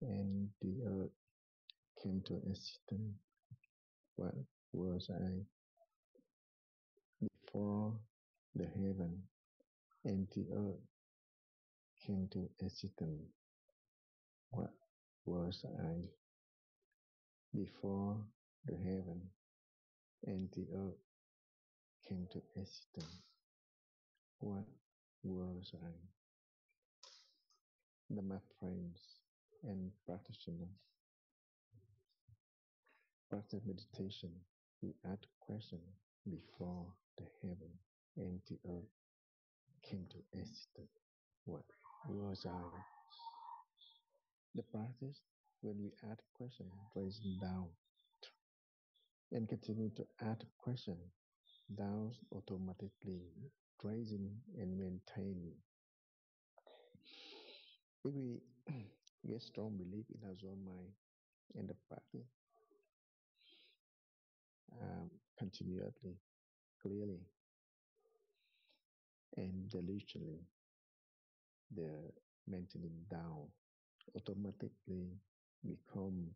and the earth came to existence. What was I before the heaven and the earth came to existence? What was I before the heaven and the earth came to existence? What was I? My friends and practitioners, practice meditation. We ask question before the heaven and the earth came to existence. What was I? The practice when we ask question, raising down and continue to ask question, down automatically raising and maintaining. If we get strong belief in our own mind and the practice continuously, clearly, and diligently, the maintaining down automatically become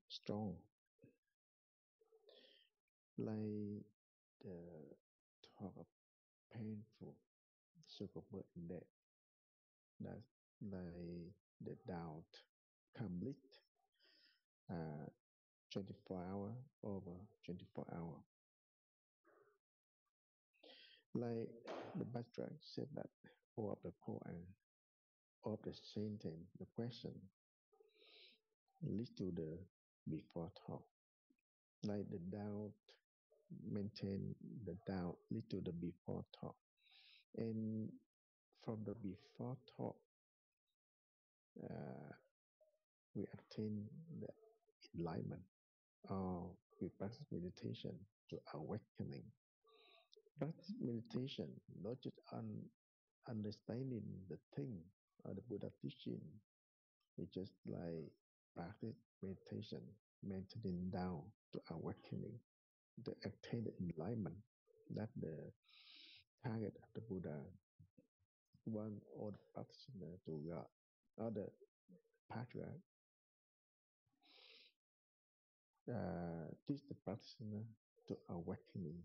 strong. Like the talk of painful circle birth and death, that's like the doubt complete 24 hours over 24 hours. Like the Bajrang said that all of the Quran, all of the sentence, the question leads to the before talk. Like the doubt, maintain the doubt lead to the before talk. And from the before talk, we attain the enlightenment, or we practice meditation to awakening. Practice meditation not just on understanding the thing or the Buddha teaching. We just like practice meditation, maintaining down to awakening, to attain the enlightenment. That's the target of the Buddha. One or the practitioner to God, or the patriarch teach the practitioner to awakening.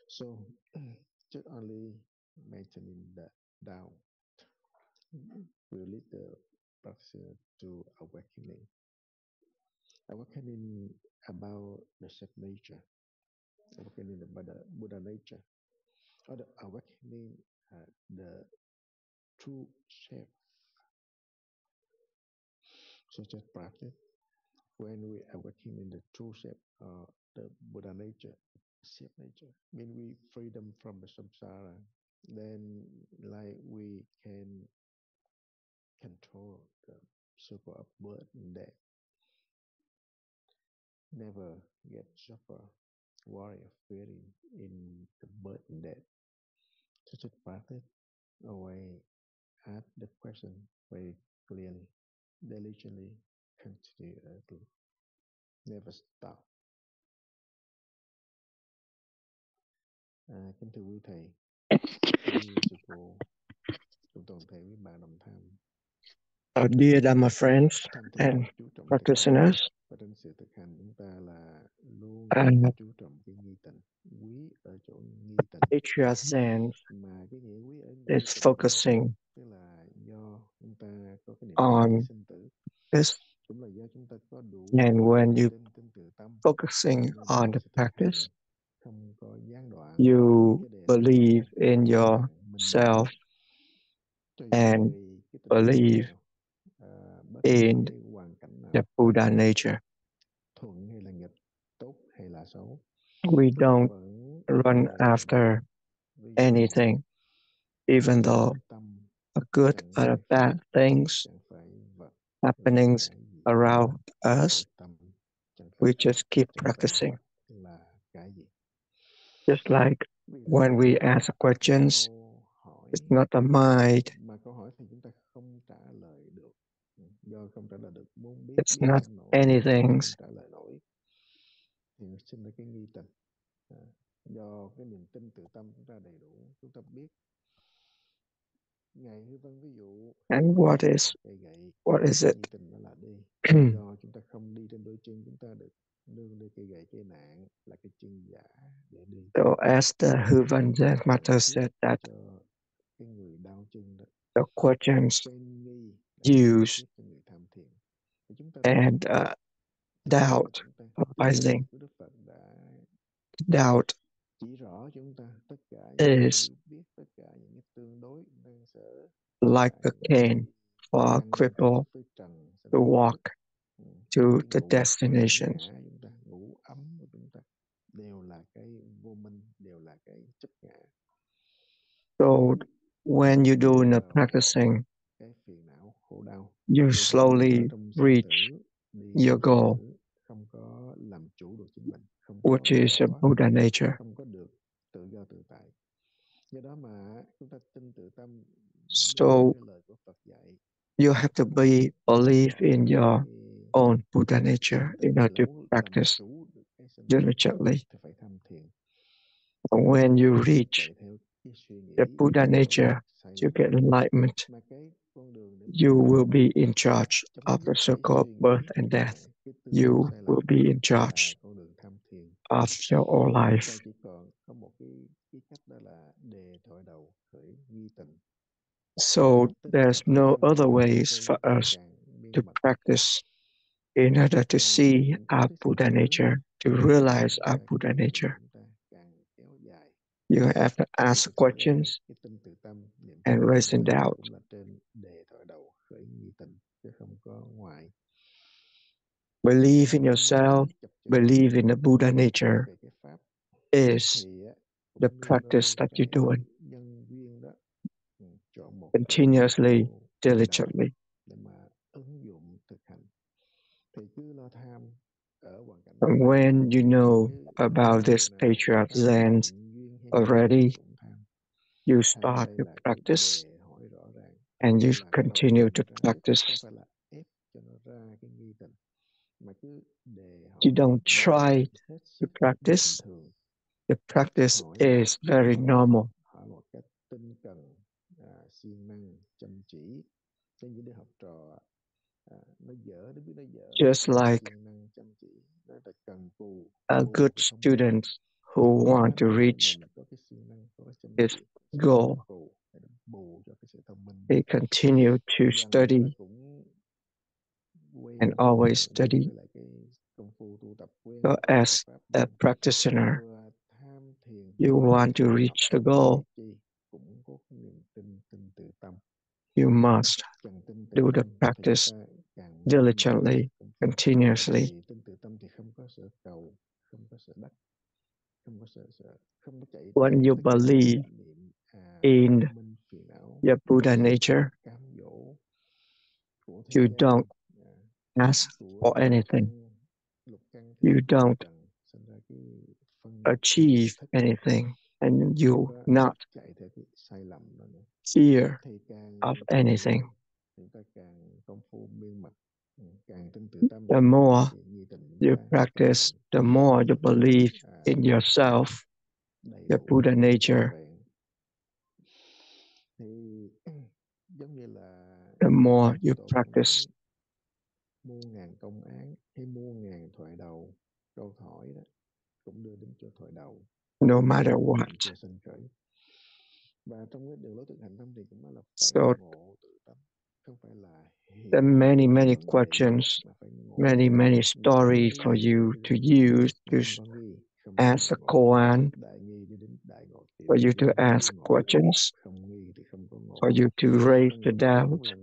So just only maintaining that down will lead the practitioner to awakening. Awakening about the self nature, awakening about the Buddha nature, or the awakening the true shape. So just practice. When we awaken in the true shape, the Buddha nature, shape nature, mean we freedom from the samsara, then like we can control the circle of birth and death. Never get suffer, worry, or fearing in the birth and death. So just practice away, ask the question very clearly, diligently, continuously, never stop. Kính thưa quý thầy, quý sư cô, chúng toàn thể quý bạn đồng tham. Dear Dhamma friends Tham thiền and chú trọng practitioners, và trên sự thực hành chúng ta là luôn chú trọng cái nghi tịnh, quý ở chỗ nghi tịnh. Zen Mà cái nghĩa quý ở nghi is tịnh focusing tức là do chúng ta có cái niệm on sinh tử, this, cũng là do chúng ta có đủ and when you tin từ tâm, focusing on the practice, không có gián đoạn, you cái đèn believe in minh yourself cho dù and cái tình believe nào, bất in cái hoàn cảnh nào, the Buddha nature. thuận hay là nghịch, tốt hay là xấu, We chúng ta don't vẫn run after ví dụ anything, even though tâm a good chẳng or phải bad pháp, things chẳng phải vật, happenings cái gì, around chẳng us. phải tâm, chẳng phải We pháp, just keep chẳng phải practicing. vật là cái gì. Just like when we ask questions, câu hỏi it's not the mind, mà câu hỏi thì chúng ta không trả lời được, do không trả lời được, muốn biết it's biết not không nổi, anything. không trả lời nổi thì nó sinh ra cái nghi tịnh. Do cái niềm tin từ tâm chúng ta đầy đủ, chúng ta biết And what is it? Do chúng ta không đi trên đôi chân, chúng ta được nương lên cây gậy cây nạn là cái chân giả để đi. So as the Huvan Zen Master said that Cho cái người đau chân đó, the questions trên nghi used cho người tham thiền. Thì chúng ta and doubt chúng ta arising, Đức Phật đã doubt chỉ rõ chúng ta tất cả những is biết, tất cả những cái tương đối năng sở, like a cane for a cripple to walk to the destinations. chúng ta ngủ ấm của chúng ta đều là cái vô minh, đều là cái chấp ngã. So when you do the practicing, Cái phiền não khổ đau, you slowly reach your goal, không có làm chủ được chính mình, không which is a Buddha nature. không có được tự do tự tại. Do đó mà chúng ta tin tự tâm. So Lời của Phật dạy, you have to believe in your own Buddha nature in order to practice diligently. Phải tham thiền. And when you reach the Buddha nature to get enlightenment, you will be in charge of the circle of birth and death. You will be in charge of your whole life. So there's no other ways for us to practice in order to see our Buddha nature, to realize our Buddha nature. You have to ask questions and raise in doubt. Believe in yourself, believe in the Buddha nature is the practice that you're doing continuously, diligently. And when you know about this patriarch Zen already, you start to practice and you continue to practice. You don't try to practice. The practice is very normal. Just like a good student who want to reach his goal, they continue to study and always study. So as a practitioner, you want to reach the goal, you must do the practice diligently, continuously. When you believe in your Buddha nature, you don't ask for anything. You don't achieve anything, and you not fear of anything. The more you practice, the more you believe in yourself, the Buddha nature, the more you practice. No matter what. So there are many questions, many stories for you to use to ask a koan, for you to ask questions, for you to raise the doubt,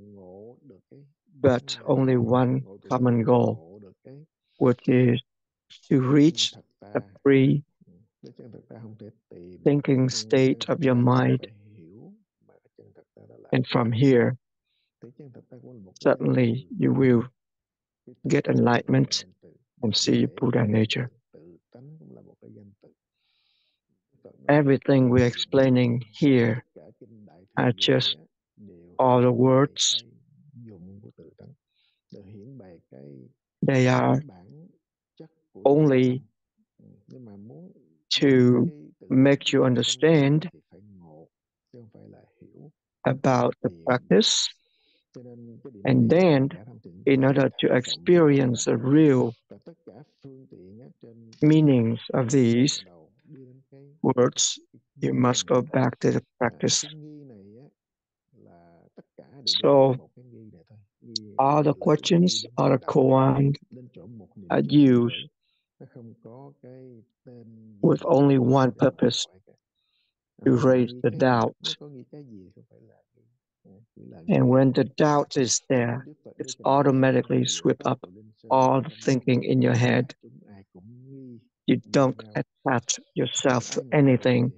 but only one common goal, which is to reach a free thinking state of your mind. And from here, suddenly you will get enlightenment and see Buddha nature. Everything we're explaining here are just all the words. They are only to make you understand about the practice, and then, in order to experience the real meanings of these words, you must go back to the practice. So, all the questions or the koan are used with only one purpose, to raise the doubt. And when the doubt is there, it's automatically sweep up all the thinking in your head. You don't attach yourself to anything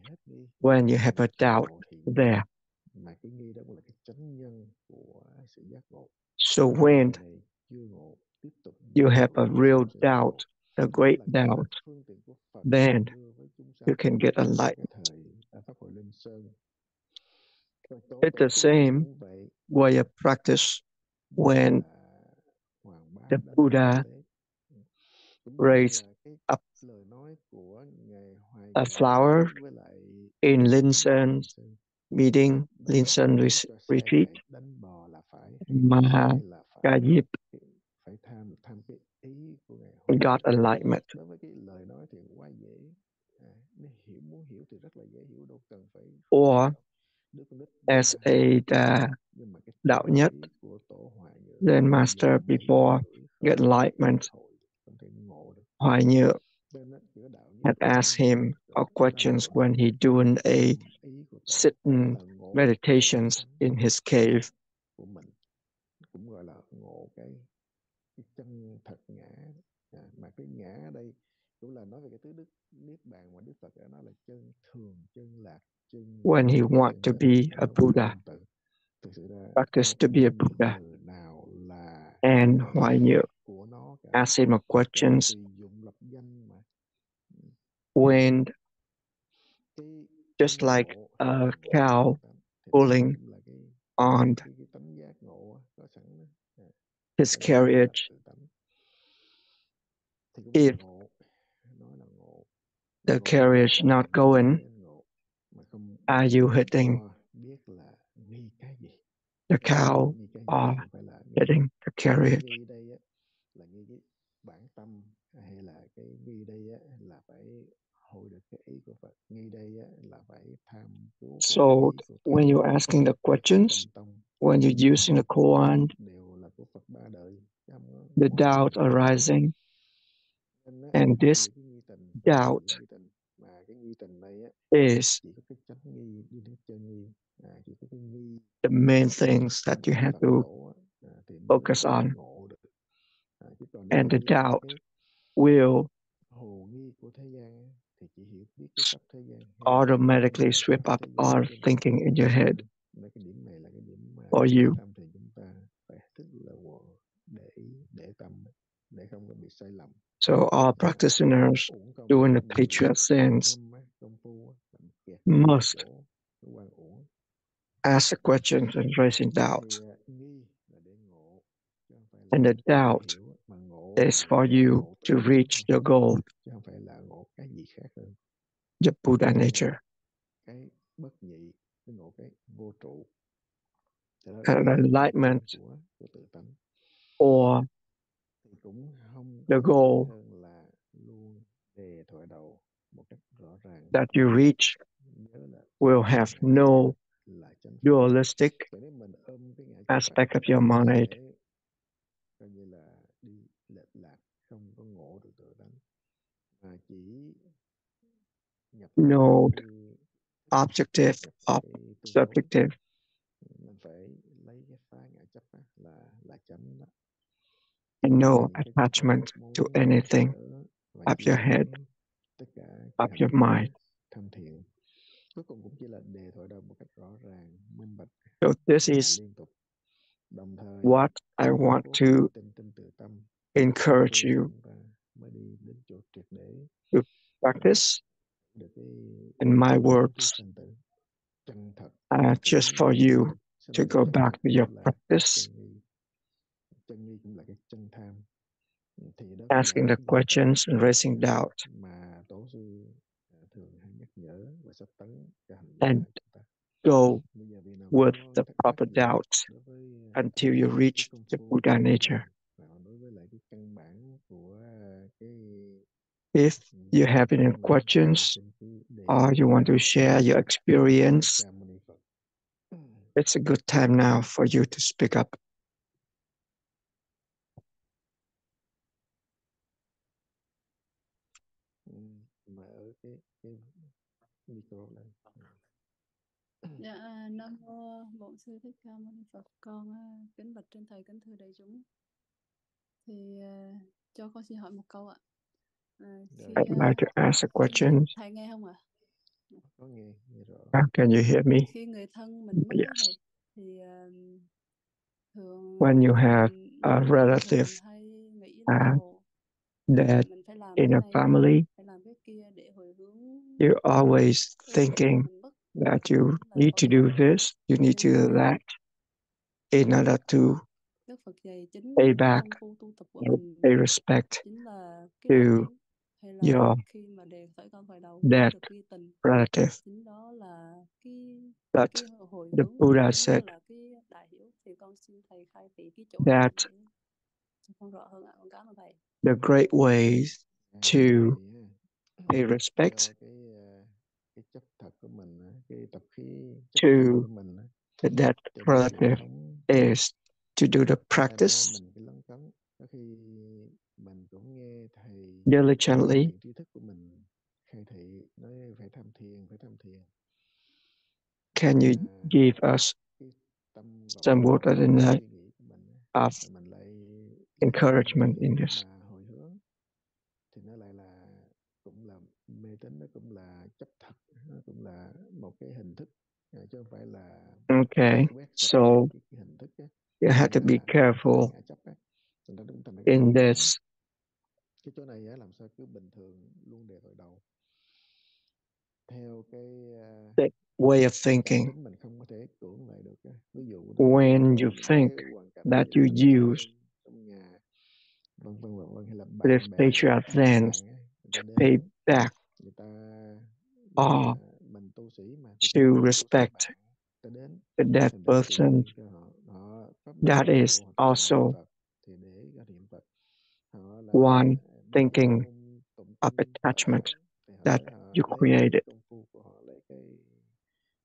when you have a doubt there. So when you have a real doubt, a great doubt, then you can get enlightenment. It's the same way of practice when the Buddha raised up a flower in Linsen meeting, Linsen retreat, Mahakayip got enlightenment. Or as a đạo nhất, Zen master before get enlightenment, Hoài Như had asked him questions when he doing a sitting meditations in his cave. When he want to be a Buddha, practice to be a Buddha. And Hoài Như asked him questions when, just like a cow pulling on his carriage, if the carriage not going, are you hitting the cow or hitting the carriage? So when you're asking the questions, when you're using the koan, the doubt arising, and this doubt is the main things that you have to focus on. And the doubt will automatically sweep up all thinking in your head for you. So all practitioners doing the patriot sense must ask the questions and raising doubt. And the doubt is for you to reach your goal, the Buddha nature. And enlightenment or the goal that you reach will have no dualistic aspect of your mind, no objective or subjective, and no attachment to anything of your head, of your mind. So this is what I want to encourage you to practice. In my words, just for you to go back to your practice, asking the questions and raising doubt, and go with có the thắc mắc proper gì doubts đối với until you cái reach công the phu Buddha của nature. mình và đối với lại cái căn bản của cái If you have any tâm thì questions xin cứ để or you want to share your Thích experience, Ca Mâu Ni Phật. it's a good time now for you to speak up. Mở cái micro lên. Dạ, Nam mô Bổn Sư Thích Ca Mâu Ni Phật. Con kính bạch trên thầy, kính thưa đại chúng. Thì cho con xin hỏi một câu ạ. I'd like to ask a question. Thầy nghe không ạ? Có nghe rõ. Can you hear me? Khi người thân mình mất Yes. thầy, thì thường When you have a mình relative thường hay nghĩ là dead mình phải làm in cái a này, family, phải làm cái kia để hồi hướng you're always cái người thinking thân mình mất, that you là need có to thật. do this, you need to Nhưng do mà that in order to Đức Phật dạy chính pay cái back công phu tu tập của or mình pay respect chính là cái to đại hiếu, hay là your khi mà đề khởi con khởi đầu dead được ghi tình, relative. chính đó là But cái hồi the hướng, Buddha chính said là cái đại hiếu. Thì con xin thầy khai thị cái chỗ này that để cho con rõ hơn ạ. Con cảm ơn thầy. the great ways to pay respect cái chấp thật của mình, cái tập khí chấp to thật của mình the dead trong cái truyền relative thống is to do the ai đó practice mình cái lấn cấn, có khi mình cũng nghe thầy diligently. tri thức của mình khai thị nói phải tham thiền, phải tham thiền. Can you give us Cái tâm vọng some word cái of suy nghĩ của mình of mình lại encouragement in this? mà hồi hướng thì nó lại là cũng là mê tín, nó cũng là chấp thật, nó cũng là một cái hình thức chứ không phải là Okay, quét sạch so cái hình thức you have to be careful ngã chấp in this cái chỗ này làm sao cứ bình thường luôn đề vào đầu theo cái way of cảm thinking. tính mình không có thể cưỡng lại được. Ví dụ When you những think cái hoàn cảnh that gia you đình use trong nhà vân vân hay là this bạn bè patriarch khách sạn then người ta to đến pay back người ta or mình tu sĩ mà to tu sĩ respect bạn ta đến the dead mình để person, tiền cho họ, họ pháp that niệm is tụng hoặc là niệm also Phật thì để ra niệm Phật, họ là one đau thinking ôm tụng of kinh thở attachment thì họ that lấy họ you lấy cái created. công phu của họ, lấy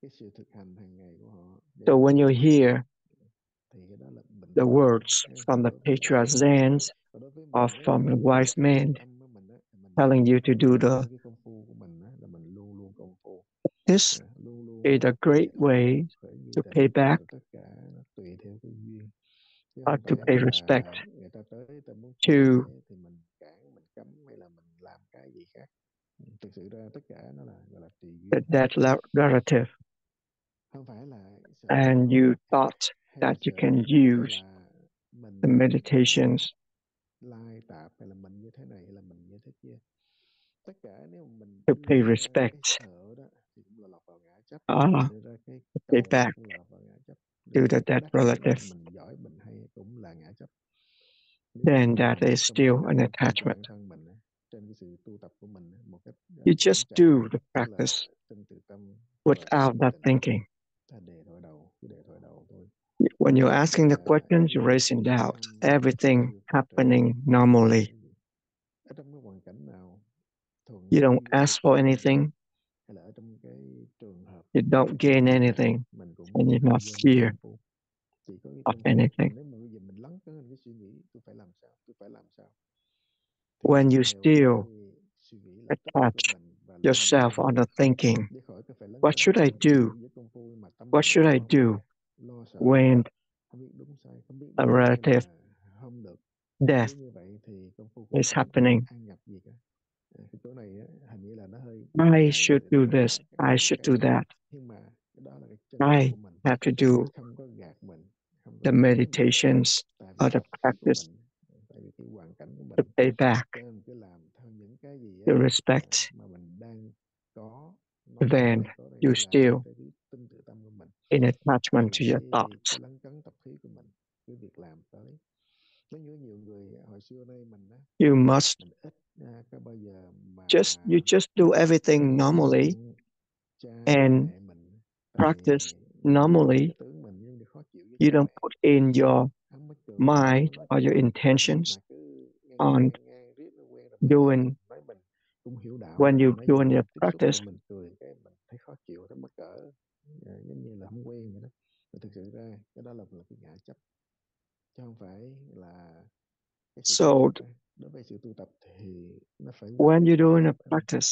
cái sự thực hành hàng ngày của họ để So when you làm hear thì cái đó là bình the thường words from the patriarch Zans và đối với or mình from the wise man tâm của mình thì mình telling you to do cái công phu của mình là mình luôn luôn công phu this luôn luôn is a great way khởi nghi to tình, pay back tất cả nó tùy theo cái duyên chứ or không to phải pay là respect người ta tới ta muốn to chia sẻ thì mình cản mình cấm hay là mình làm cái gì khác. Thực sự ra tất cả nó là gọi là tùy the duyên, dead relative, không phải là sợ and you thought hay là that you sợ can hay use là mình the meditations lai tạp hay là mình như thế này hay là mình như thế kia. Tất cả nếu mà mình to đưa pay ra respect cái sợ đó thì cũng là lọt vào ngã chấp, or đưa ra cái to pay cầu back cũng là lọt vào ngã chấp, đưa to ra the cái dead đắc lực relative, mình giỏi mình hay cũng là ngã chấp. Nếu then mà that mình is không still có an tập trung vào attachment. bản thân mình trên cái sự tu tập của mình một cách You vững just chãi, do the tức là practice tinh từ tâm và without định that tĩnh, thinking. ta đề thoại đầu cứ đề thoại đầu thôi. When you're asking the questions, you're raising doubt. Everything happening normally. Ở trong cái hoàn cảnh nào thường You nhất don't khi cái ask việc for làm anything. hay là ở trong cái trường hợp You don't gain anything, mình cũng and you're không not quên cái fear công phu, chỉ có cái of công phu. anything. Còn nếu mà bây giờ mình lắng cái suy nghĩ tôi phải làm sao, tôi phải làm sao thì When you theo cái still suy nghĩ lập tức của attach mình và luôn yourself on the thinking, để khỏi cái phải lấn what cấn should I do? với công phu mà tâm What mình should I do lo sợ, when không biết đúng sai, không biết a được hay relative là không được. death Nếu như vậy thì công phu cũng is không thể happening? an nhập gì cả. Cái chỗ này hình như là nó hơi I trái should ngược do tất cả this. các I cái should do that. nhưng mà cái đó là cái chân lý I của mình, have to do không có gạt mình, không có the giấu mình, meditations tại vì or the tập khí của practice mình, tại vì cái hoàn cảnh của to mình, pay back cho nên mình cứ làm theo những cái gì the respect. mà mình đang có, nói là Then đang có đây, you làm theo still cái tinh tự tâm của mình in attachment thì to your thoughts. cái lấn cấn tập khí của mình cái việc làm tới. Giống như nhiều người hồi xưa nay mình You must mình ít có bao giờ mà you just do everything normally cha and mẹ mình, tại practice vì Normally, you don't put in your mind or your intentions on doing when you're doing your practice. Mình cười cái mình thấy khó chịu, thấy mắc cỡ, giống như là không quen vậy đó. Mà thực sự ra cái đó là cái ngã chấp, chứ không phải là cái sự tu So tập. Đối với sự tu tập thì nó phải when you're doing a Ừ. practice,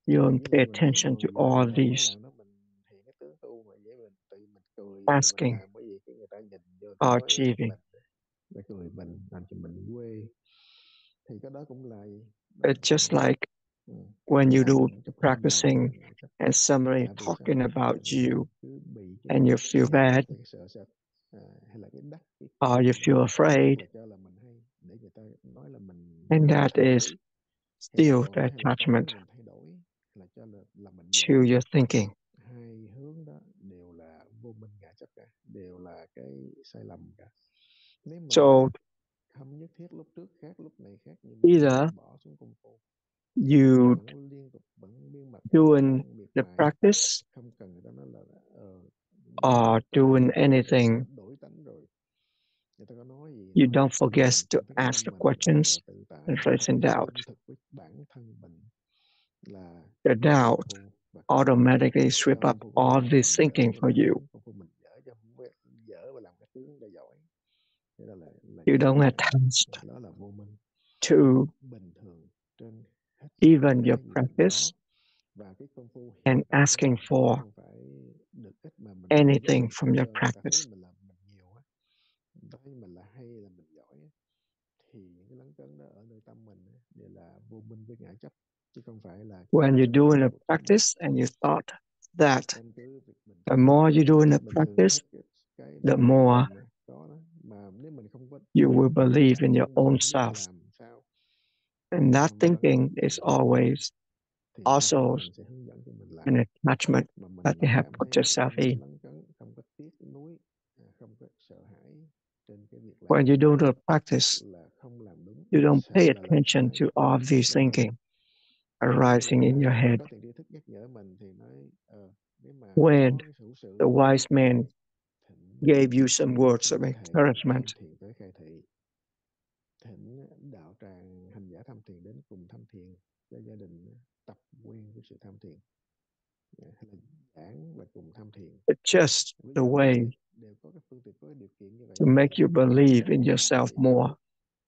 Chứ you còn don't ví pay dụ mình ngồi attention to ngồi all ngồi mới these làm đó, mình hiện cái tướng tu mà vậy mình tự mình cười vậy mình asking làm, bởi vì cái người ta nhìn vô người ta or nói achieving. mình, để cười mình, làm cho mình quê, thì cái đó cũng là đó It's cũng là just like ừ, when you làm do những cái âm thầm, đó practicing là ngã chấp. and somebody Tại vì sao? talking Tại about vì mình you cứ bị cái and you feel bad cái sợ sệt, hay là cái đắc, cái or you feel afraid, là cho là mình hay, để người ta nói là mình and that thay is đổi, hay là still họ the nói hay là con attachment cái mình thay đổi, hay là cho là mình to giỏi. your thinking. Hai hướng đó đều là vô minh ngã chấp cả, đều là cái sai lầm cả. Nếu mà So không nhất thiết lúc trước khác, lúc này khác, nhưng mà either mình bỏ xuống công phu, you mà nó liên tục vẫn miên mật, doing vẫn miệt the mài, practice không cần người ta nói là or tu doing rồi, anything, đổi tánh rồi, người ta có nói gì you nói, don't forget mình to trong thức ask tâm the mình questions là tự and tại, face in là doubt. trung thực với bản thân mình, là The công doubt phu và công phu. automatically sweep Cho up công phu của all mình this dở thinking chứ for đừng có you. nói công phu mình dở, chứ không có dở và làm cái tướng cho giỏi. Thế đó là You ngã don't chấp, attach đó là vô minh. to Bình thường trên hết even your cái gì cũng practice có, và cái công phu and hiện tại đó asking nó for không phải được ít mà mình làm để anything mình from your show người ta thấy practice. mình làm mình nhiều á, người ta thấy mình là hay, là mình giỏi á, thì những cái lấn cấn đó ở nơi tâm mình á, đều là vô minh với ngã chấp, chứ không phải là cái When you're chân lý doing a của chính mình. practice and you thought that Căn cứ việc mình the thực tập more you're doing a bình thường practice, hết cái the bản chất more mình có đó, mà nếu mình không có you will thực believe tập in your bản own thân, không biết self. làm sao And để that làm cho cái thinking tánh is mình tốt, always thì bản thân also mình sẽ hướng dẫn cho mình làm, an attachment mà that mình you have cảm put thấy yourself không có in. lấn cấn, không có tiếc nuối, không có sợ hãi trên cái việc When làm, you do the practice, là không làm đúng, you don't pay sợ là làm attention sai, to all these đúng không? thinking Ví dụ arising người in your ta head. có thiện tri thức nhắc nhở mình thì nói nếu mà When có cái hữu sự the gì đó wise man thỉnh gave you some words of quý thầy encouragement, tham thiền tới khai thị, thỉnh đạo tràng hành giả tham thiền đến cùng tham thiền, cho gia đình tập quen với sự tham thiền, hay là giảng và cùng tham thiền. it's just Ví the dụ như way vậy, đều có cái phương tiện, có cái điều kiện như vậy to thì make you believe chấp in nhận yourself để cho more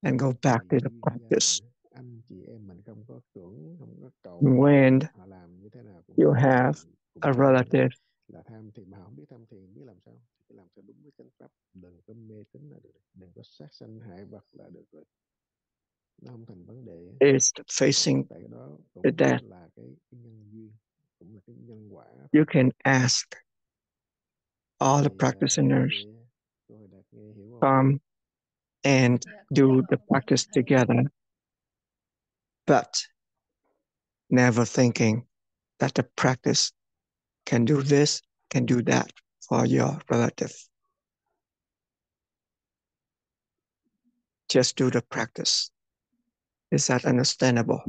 and go back tùy to the duyên gia practice. đình, anh chị em mình không có cưỡng, không có cầu, When họ làm như thế nào cũng you được, have thì cũng a tham thiền thôi. relative Là tham thiền mà không biết tham thiền biết làm sao, thì cứ làm sao đúng với chánh pháp, đừng có mê tín là được, đừng có sát sanh hại vật là được rồi, nó không thành vấn đề. is facing Tại cái đó the cũng death, là cái nhân duyên, cũng là cái nhân quả you thôi. can ask all the Thì practitioners vậy cô Hồi Đạt nghe hiểu không? come and Dạ, con do hiểu the rồi, con practice thấy together, but never thinking that the practice can do this, can do that for your relative. Just do the practice. Is that understandable?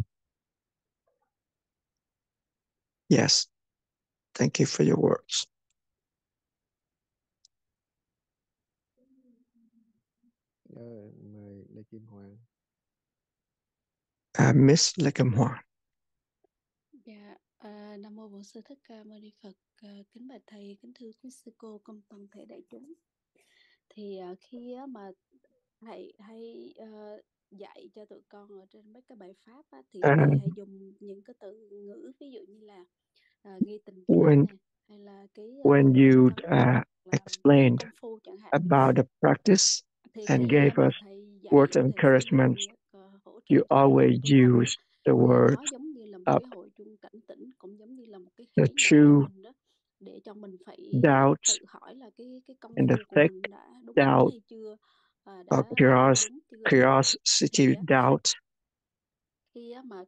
Yes. Thank you for your words. Mời Lê Kim Hoàng. Miss Lê Kim Hoàng. dạ, Nam mô Bổn Sư Thích Ca Mâu Ni Phật. Kính bạch thầy, kính thưa quý sư cô cùng toàn thể đại chúng. Thì khi mà thầy hay dạy cho tụi con ở trên mấy cái bài pháp á, thì thầy hay dùng những cái từ ngữ ví dụ như là nghi tình cảm nè, hay là cái when you tâm hoặc là explained công phu chẳng hạn. about the practice Thì and khi gave mà us thầy words dạy of thầy sẽ encouragement, dùng hỗ trợ you cho tụi always con use the thì word nó giống như là một of cái hội chuông cảnh tỉnh, cũng giống như là một cái the khế nhắc cho true mình đó, để cho mình phải doubt tự hỏi là cái công and the phu của thick mình đã đúng doubt hay chưa, or đã làm đúng chưa. curiosity Thì doubt. khi mà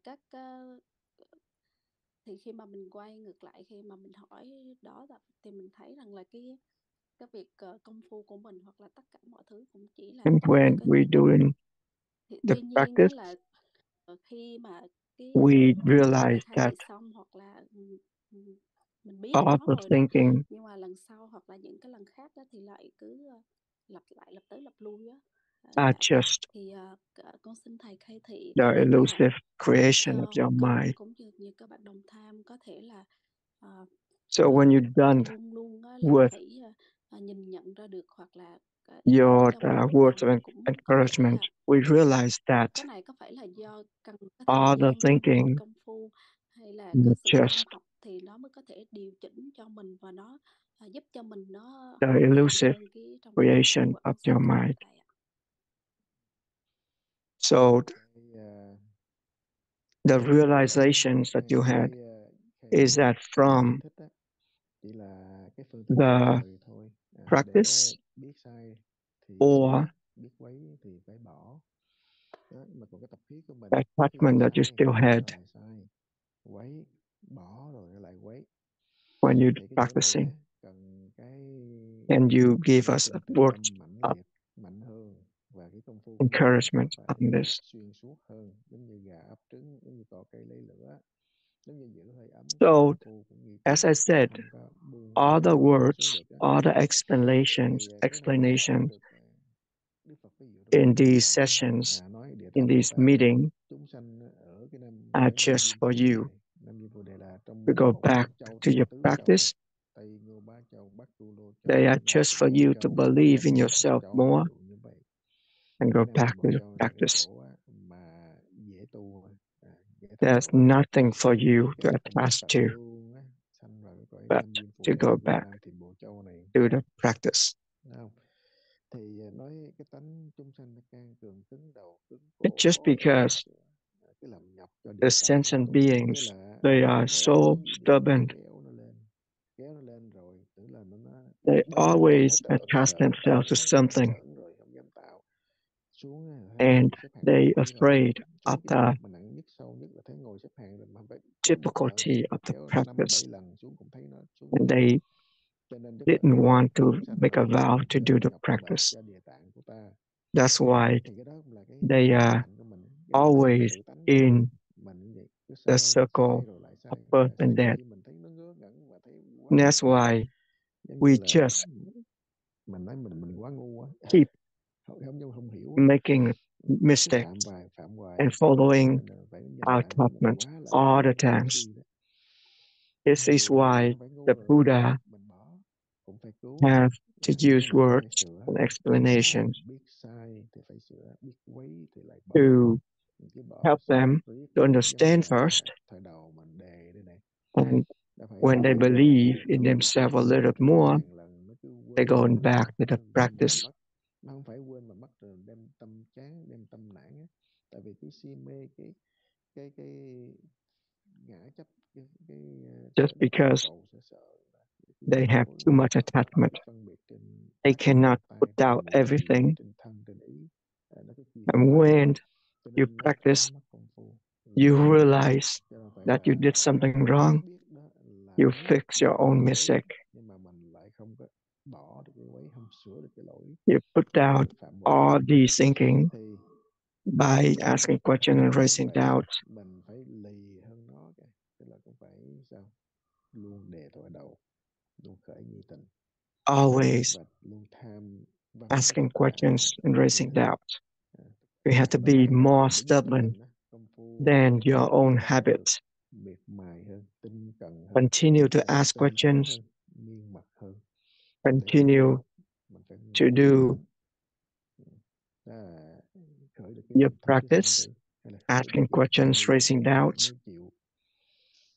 thì khi mà mình quay ngược lại, khi mà mình hỏi đó thì mình thấy rằng là cái việc công phu của mình hoặc là tất cả mọi thứ cũng chỉ là And trong một when cái we're doing thì the tuy nhiên đó practice, là khi mà cái we khi mà realize thầy that dạy xong hoặc là mình biết all nó the rồi đó, thinking nhưng mà lần sau hoặc là những cái lần khác đó thì lại cứ lặp lại lặp tới lặp lui á. are Dạ, just thì con xin thầy khai thị the là elusive creation of your con mind. cũng như các bạn đồng tham có thể là So when you're done luôn luôn là with phải nhìn nhận ra được, hoặc là để your cho mình lúc words nào of mình cũng có thể encouragement, là we realize that cái này có phải là do cần cái thời all the gian thinking công phu hay là có is sự chăm just học thì nó mới có thể điều chỉnh cho mình, và nó giúp cho mình nó the hoàn thiện elusive hơn trong cái công creation phu ạ. of Con xin your cảm ơn mind. thầy ạ. So Cái, the realizations that you had is that giải from thích á, chỉ là cái phương thức the tạm thời thôi. Để practice biết sai thì or biết quấy thì phải bỏ. Đó, mà còn cái tập khí của mình the khi mà attachment that you sai still had rồi sai, quấy, bỏ rồi nó lại quấy. when you're Thì cái chỗ này practicing. á, cần cái And you give us sự tĩnh words tâm mãnh of liệt, mạnh hơn, và cái công phu của mình encouragement phải on this. xuyên suốt hơn, giống như gà ấp trứng, giống như cò cây lấy lửa, giống như giữ hơi ấm. So, Công phu cũng như as I said, không có buông all the thả xuống words, được á. all the Thì explanations, cái này nó cũng explanations được Đức Phật ví dụ trong in kinh Pháp these Hoa, sessions, nói địa in tạng Bồ this Tát meeting, chúng sanh ở cái năm are cõi năm just diêm for phù đề. you Năm diêm phù đề là trong to go 11 back châu, to your tứ châu á, practice. Tây Ngô Bá Châu, Bắc Tu Lô Châu, They are Nam just Cực for Lạc you to Châu, believe Bắc in Thập yourself Châu, ví more dụ như vậy. and Thì go cái năm back to 11 the châu này là practice. chỗ mà dễ tu, dễ thành There's tựu. nothing for you Cái to Đức Phật attach Phật to, luôn á, sanh vào cái cõi but năm diêm phù to đề go là back năm Thiền Bộ Châu này. to the practice. Đúng không? Thì nói cái tánh chúng sanh nó can cường, cứng đầu, cứng It's cổ, just khó chịu because sửa. Cái làm nhập cho the địa tạng của sentient tụng niệm cái beings, là they are so địa tạng stubborn. kéo nó lên rồi, tưởng là nó They giúp cho mình always hết trơn, nó attach sợ nó tạo themselves to quá, nó something, giỡn rồi không dám tạo. Xuống á, thấy and ngồi xếp hàng đầu they kia rồi, afraid of xuống cái the bậc mà nặng nhất, sâu nhất là thấy ngồi xếp hàng rồi mà phải có một lần difficulty phải of the kéo 5-7 practice, lần xuống cũng thấy nó xuống and được. they Cho nên Đức Phật didn't nói want to chúng sanh make a phải vow to do the nhập vào practice. cho địa tạng của ta. That's why Thì cái đó cũng là cái they bất are hạnh của mình. Cái mình thấy cái always tự tánh in mình như vậy, cứ the sai circle rồi lại of sai, birth and nhiều death. khi mình thấy nó ngớ ngẩn và thấy quá And mệt that's mỏi. why Giống như we là just mình nói mình quá ngu quá, keep không hiểu á. making Cứ mistakes phạm hoài and cho following nên là phải danh our vọng của mình attachment quá là all the ngu times. si đó. This Thì is why không phải ngu the rồi Buddha mình bỏ, cũng phải cứu. have to Cái use này cũng phải words sửa, and tức là explanations biết sai thì phải sửa, biết quấy thì lại bỏ. to Cái bỏ help sửa them riết to giống như understand là first. thời đầu mình đề đây này, And đã phải when they believe in themselves a little cả more, ngàn lần nó cứ they quên, go nó back to the quên mà practice. mất. Nó không phải quên mà mất rồi đem tâm chán, đem tâm nản á. Tại vì cái si mê, cái ngã chấp, cái Just sở đắc, sở because cầu, sở sợ cứ they chi have phối too mình, much attachment, thích phân biệt trên they mắt, trên cannot tai, put trên down mũi, trên lưỡi, everything. trên thân, trên ý. Nó cứ chi phối And mình, when cho you nên nó practice, đánh mất công phu. you realize Chứ không phải that you là did something cái wrong. biết đó là You biết fix your là own lỗi, mistake. nhưng mà mình lại không có bỏ được cái lỗi, không sửa được cái lỗi, You put cho nên down mình phạm hoài. all these thinking Thì by asking questions and cũng raising vậy, doubts. mình phải lì hơn nó kìa. Tức là cũng phải sao, luôn đề tội đầu, luôn khởi nghi tình, Always và luôn tham vấn asking tất cả questions and mọi raising kiến thức. doubts. You have to Nó be phải more vững như stubborn mình á, công phu than your để own cho nó được habits. miệt mài hơn, tinh cần hơn, Continue to cho nó ask tinh tấn questions. hơn, miên mật hơn. Để ngon Continue lành, mình phải to ngon lành. do Đó là khởi được cái your niềm thông cái sanh practice, tử, hay là khởi được asking cái questions, nghi raising doubts mới chịu.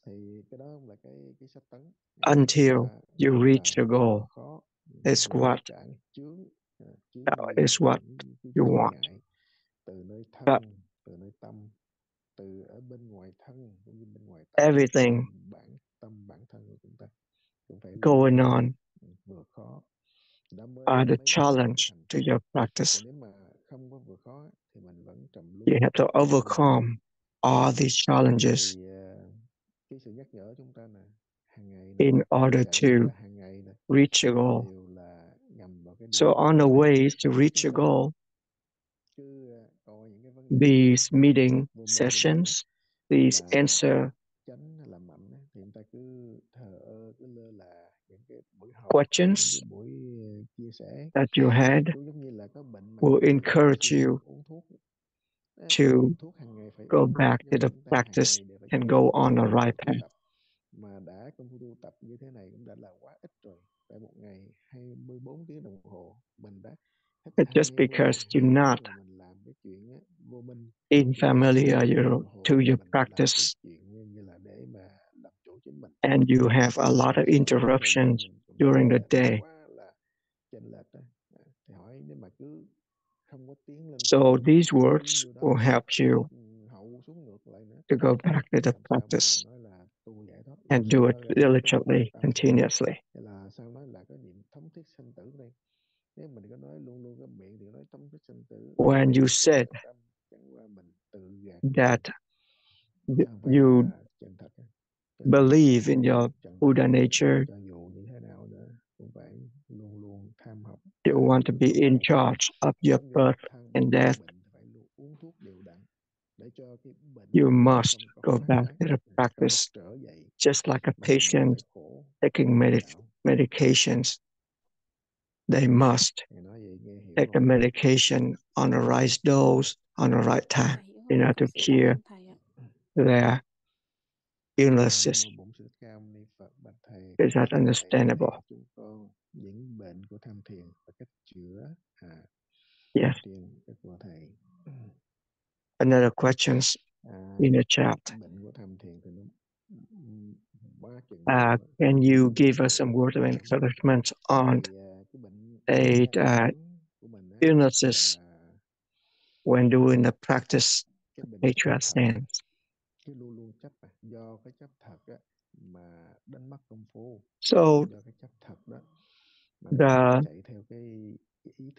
Thì cái đó là cái sách tấn. until Chúng ta you rất reach là the goal. khó, Is vượt tất what cả chướng, that nghi, is what những cái you chướng want. ngại từ nơi But thân, từ nơi tâm, từ ở bên ngoài thân cũng như bên ngoài tâm, everything trong bản tâm, bản thân của chúng ta cũng phải luôn going luôn on vượt khó, đó are the mới có cơ hội challenge thành to tựu. your practice. Còn nếu mà không có vượt khó thì mình vẫn trầm You luân, have to vẫn mê muội. overcome all these challenges Thì cái sự nhắc nhở chúng ta là hàng ngày nè, in order dạy mình to là hàng ngày nè, reach your goal. đều là nhằm vào cái So điểm on the là way to tránh reach chúng your ta goal, cứ coi những cái vấn đề these meeting vô minh á, sessions, these là answer chánh hay là mạnh á, thì chúng ta cứ thờ ơ, questions that you had will encourage you to go back to the practice and go on the right path. Mà đã công phu tu tập như thế này cũng đã là quá ít rồi. Tại một ngày 24 tiếng đồng hồ mình đã It's just because you're not familiar to your practice and you have a lot of interruptions during the day. So these words will help you to go back to the practice and do it diligently, continuously. When you said that you believe in your Buddha nature, you want to be in charge of your birth and death, you must go back to the practice, just like a patient taking medications. They must take the medication on the right dose, on the right time, in order to cure their illnesses. Is that understandable? Yes. Another questions in the chat. Can you give us some word of encouragement on illnesses when doing the practice nature sense? So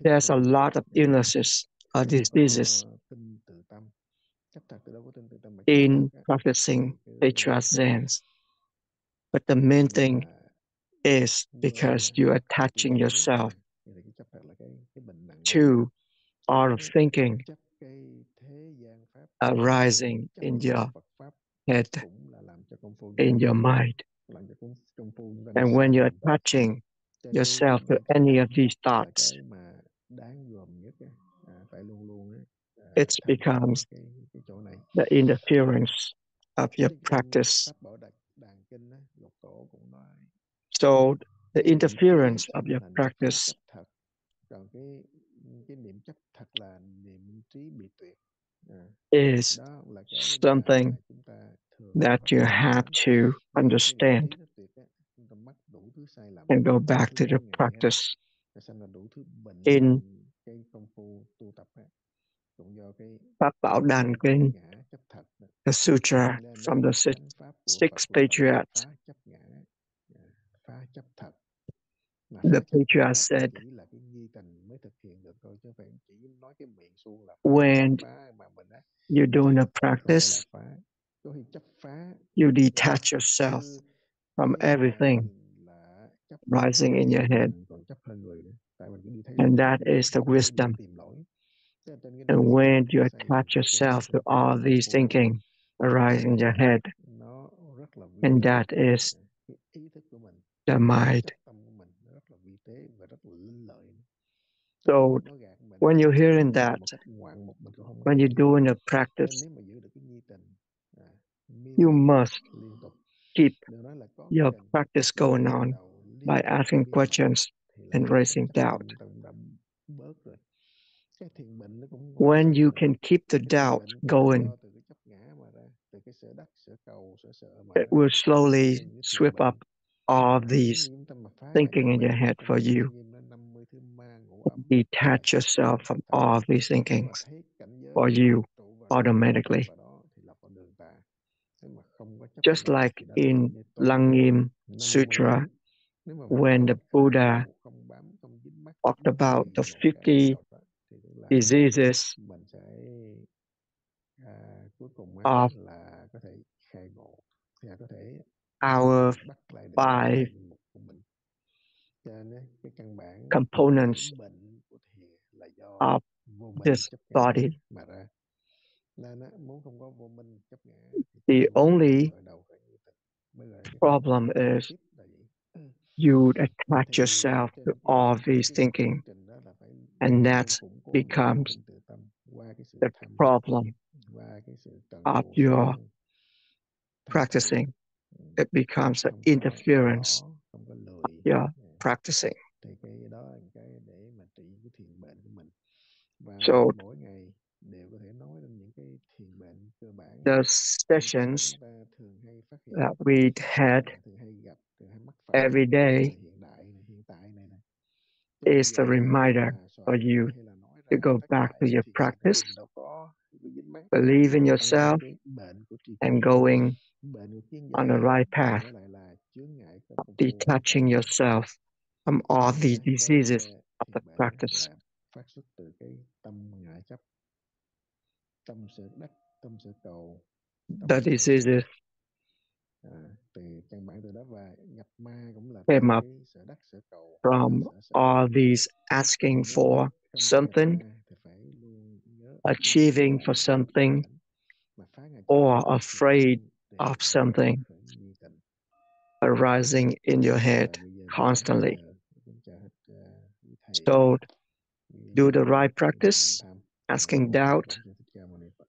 there's a lot of illnesses or diseases in practicing nature sense. But the main thing is because you're attaching yourself to all of thinking arising in your head, in your mind. And when you're attaching yourself to any of these thoughts, it becomes the interference of your practice. So the interference of your practice is something that you have to understand and go back to the practice. In Pháp Bảo Đàn Kinh, the sutra from the six patriarchs, the patriarch said, when you're doing a practice, you detach yourself from everything rising in your head. And that is the wisdom. And when you attach yourself to all these thinking arising in your head, and that is the mind. So when you're hearing that, when you're doing a practice, you must keep your practice going on by asking questions and raising doubt. When you can keep the doubt going, it will slowly sweep up all these thinking in your head for you. Detach yourself from all these thinkings for you automatically. Just like in Lăng Sutra, when the Buddha talked about the 50 diseases of our 5 components of this body. The only problem is you attach yourself to all these thinking, and that becomes the problem of your practicing. It becomes an interference of your practicing. Thì cái đó là cái để mà trị cái thiền bệnh của mình. Và So mỗi ngày đều có thể nói đến những cái thiền bệnh cơ bản. the sessions Chúng ta thường hay phát hiện, that we had thường hay gặp, thường hay mắc phải every day hiện tại này nè. is the reminder for you to go back to your practice, believe in yourself, and going on the right path, detaching yourself from all the diseases of the practice. Phát xuất từ cái tâm ngại chấp, tâm sở đắc, tâm sở cầu, The diseases từ căn bản từ đó, và nhập ma cũng là came up cái sở đắc, sở cầu, from all these asking for something, achieving for something, or afraid of something arising in your head constantly. So do the right practice, asking doubt,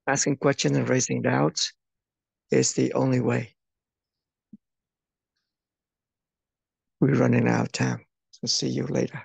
asking questions and raising doubts is the only way. We're running out of time. So see you later.